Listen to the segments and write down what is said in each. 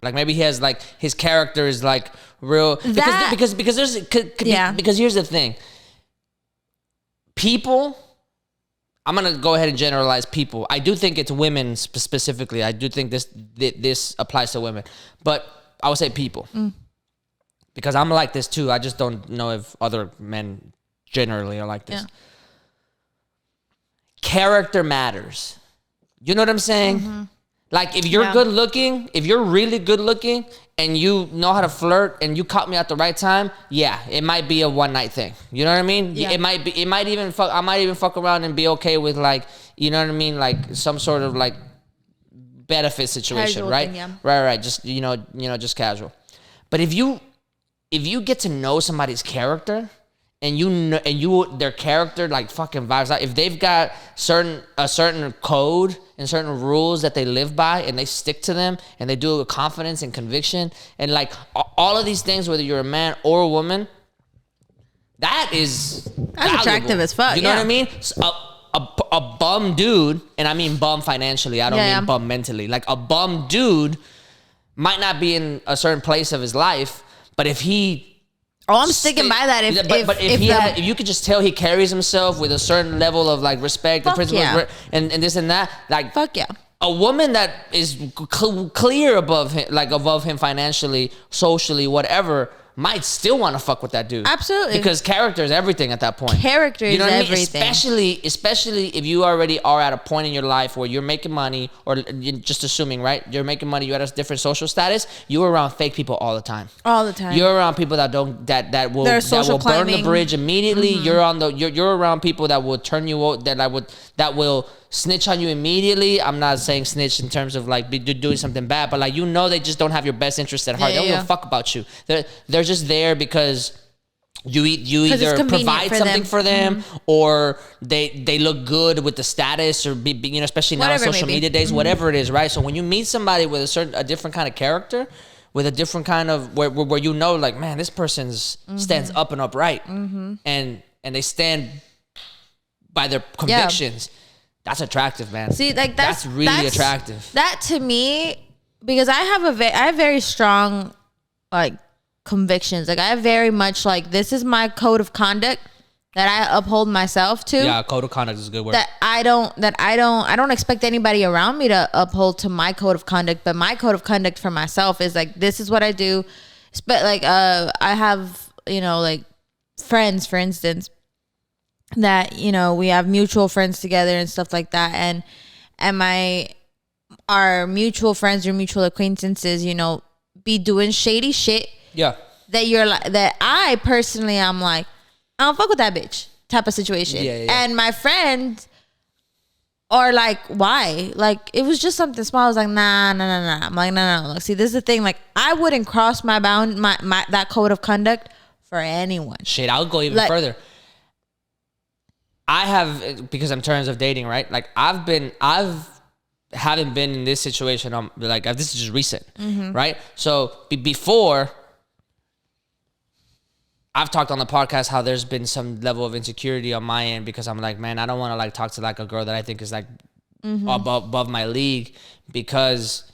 Like maybe he has like his character is like real because here's the thing. People, I'm gonna go ahead and generalize people. I do think it's women specifically. I do think this applies to women, but I would say people because I'm like this too. I just don't know if other men generally are like this. Yeah. Character matters. You know what I'm saying? Mm-hmm. Like if you're good looking, if you're really good looking and you know how to flirt and you caught me at the right time, yeah, it might be a one night thing. You know what I mean? Yeah. I might even fuck around and be okay with like, you know what I mean? Like some sort of like benefit situation, Casual right? thing, yeah. Right. Just, just casual. But if you get to know somebody's character, and their character like fucking vibes out. If they've got a certain code and certain rules that they live by, and they stick to them, and they do it with confidence and conviction, and like all of these things, whether you're a man or a woman, that's attractive as fuck. You know what I mean? So a bum dude, and I mean bum financially. I don't mean bum mentally. Like a bum dude might not be in a certain place of his life, but if he I'm sticking by that. If you could just tell he carries himself with a certain level of like respect and principles and this and that, like fuck yeah. A woman that is clear above him financially, socially, whatever, might still want to fuck with that dude. Absolutely. Because character is everything at that point. Character is everything. Especially if you already are at a point in your life where you're making money, or just assuming, right? You're making money, you're at a different social status, you're around fake people all the time. All the time. You're around people that will burn the bridge immediately. Mm-hmm. You're around people that will turn you out, that will snitch on you immediately. I'm not saying snitch in terms of like doing something bad, but like they just don't have your best interest at heart. They don't give a fuck about you. They're just there because you either provide something for them, or they look good with the status, or especially now social media days, whatever it is, right? So when you meet somebody with a different kind of character, with a different kind of where like, man, this person stands up and upright, and they stand by their convictions. That's attractive, man. See, like that's really attractive. That to me, because I have very strong like convictions. Like I have very much like, this is my code of conduct that I uphold myself to. Yeah, code of conduct is a good word. I don't expect anybody around me to uphold to my code of conduct, but my code of conduct for myself is like, this is what I do. But like I have, like friends, for instance, that we have mutual friends together and stuff like that, and our mutual friends or mutual acquaintances be doing shady shit that I personally am like, I don't fuck with that bitch type of situation. And my friends are like, why? Like, it was just something small. I was like, nah. I'm like, no. Look, see, this is the thing. Like, I wouldn't cross my that code of conduct for anyone. Shit, I'll go even further. I have, because in terms of dating, right? Like haven't been in this situation. Like this is just recent, right? So before, I've talked on the podcast how there's been some level of insecurity on my end, because I'm like, man, I don't want to like talk to like a girl that I think is like above my league, because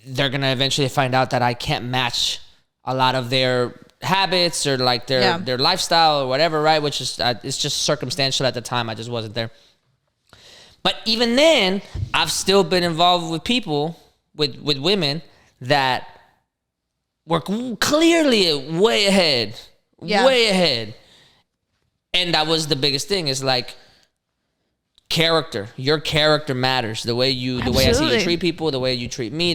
they're gonna eventually find out that I can't match a lot of their habits or like their lifestyle or whatever, right? Which is it's just circumstantial at the time. I just wasn't there. But even then, I've still been involved with people, with women that were clearly way ahead, and that was the biggest thing. Is like character. Your character matters. The way I see you treat people, the way you treat me,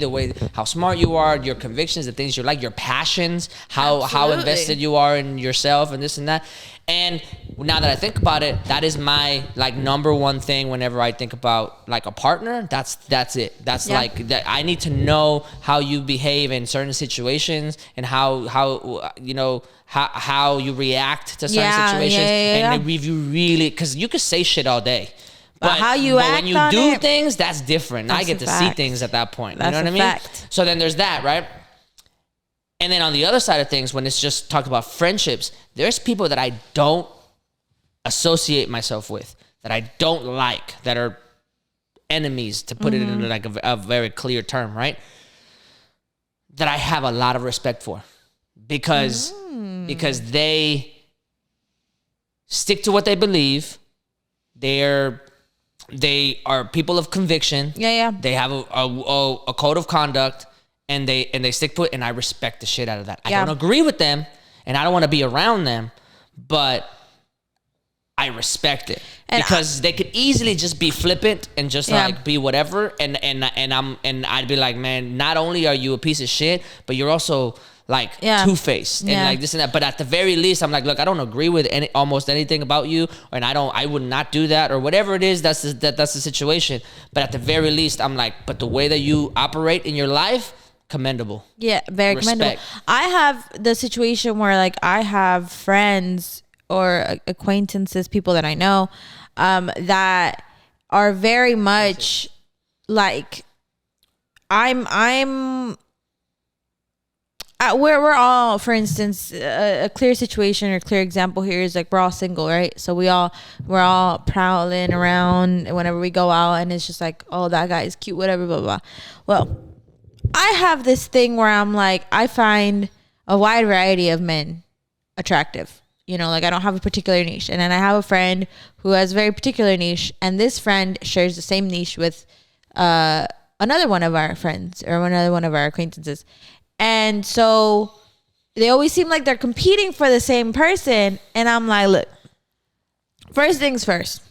how smart you are, your convictions, the things you like, your passions, how invested you are in yourself, and this and that. And now that I think about it, that is my like number one thing whenever I think about like a partner. That's it. That's like that. I need to know how you behave in certain situations, and how you react to certain situations. And if you really, because you could say shit all day. But how you act when you on do it, things, that's different. I get to see things at that point. You know what I mean? Fact. So then there's that, right? And then on the other side of things, when it's just talked about friendships, there's people that I don't associate myself with, that I don't like, that are enemies, to put it in like a very clear term, right? that I have a lot of respect for, because they stick to what they believe. They are people of conviction. Yeah. They have a code of conduct, and they stick to it, and I respect the shit out of that. I don't agree with them, and I don't want to be around them, but I respect it, because they could easily just be flippant and just like be whatever, and I'd be like, man, not only are you a piece of shit, but you're also like two-faced and like this and that. But at the very least, I'm like, look, I don't agree with almost anything about you, and I would not do that, or whatever it is. That's the situation. But at the very least, I'm like, but the way that you operate in your life, commendable. Yeah, very commendable. I have the situation where like I have friends or acquaintances, people that I know, that are very much like, we're all, for instance, a clear situation or clear example here is like we're all single, right? So we're all prowling around whenever we go out, and it's just like, oh, that guy is cute, whatever, blah, blah, blah. Well, I have this thing where I'm like, I find a wide variety of men attractive. You know, like I don't have a particular niche. And then I have a friend who has a very particular niche, and this friend shares the same niche with another one of our friends or another one of our acquaintances. And so they always seem like they're competing for the same person. And I'm like, look, first things first,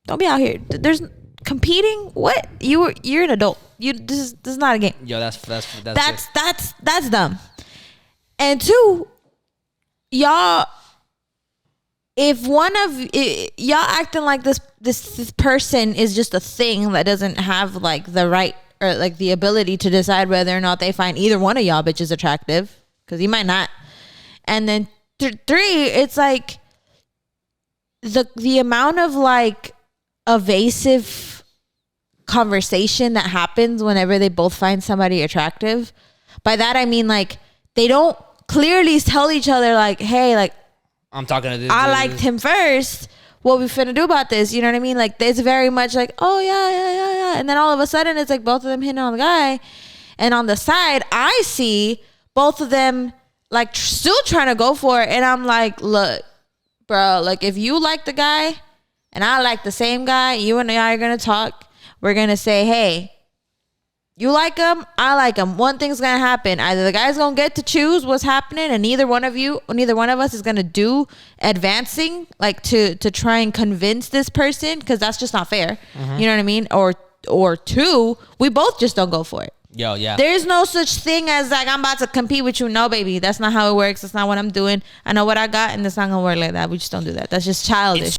don't be out here. There's competing. What? You're an adult. This is not a game. Yo, that's dumb. And two, y'all, if one of y'all acting like this person is just a thing that doesn't have like the right or like the ability to decide whether or not they find either one of y'all bitches attractive, because you might not. And then three, it's like the amount of like evasive conversation that happens whenever they both find somebody attractive. By that I mean like they don't clearly tell each other like, hey, like, I'm talking to this. I liked him first. What we finna do about this? You know what I mean? Like, it's very much like, oh yeah. And then all of a sudden, it's like both of them hitting on the guy. And on the side, I see both of them like still trying to go for it. And I'm like, look, bro, like if you like the guy and I like the same guy, you and I are gonna talk. We're gonna say, hey, you like him, I like him. One thing's gonna happen. Either the guy's gonna get to choose what's happening, and neither one of us is gonna do advancing, like to try and convince this person, because that's just not fair. Mm-hmm. You know what I mean? Or two, we both just don't go for it. Yo, yeah. There's no such thing as like, I'm about to compete with you. No, baby. That's not how it works. That's not what I'm doing. I know what I got, and that's not gonna work like that. We just don't do that. That's just childish.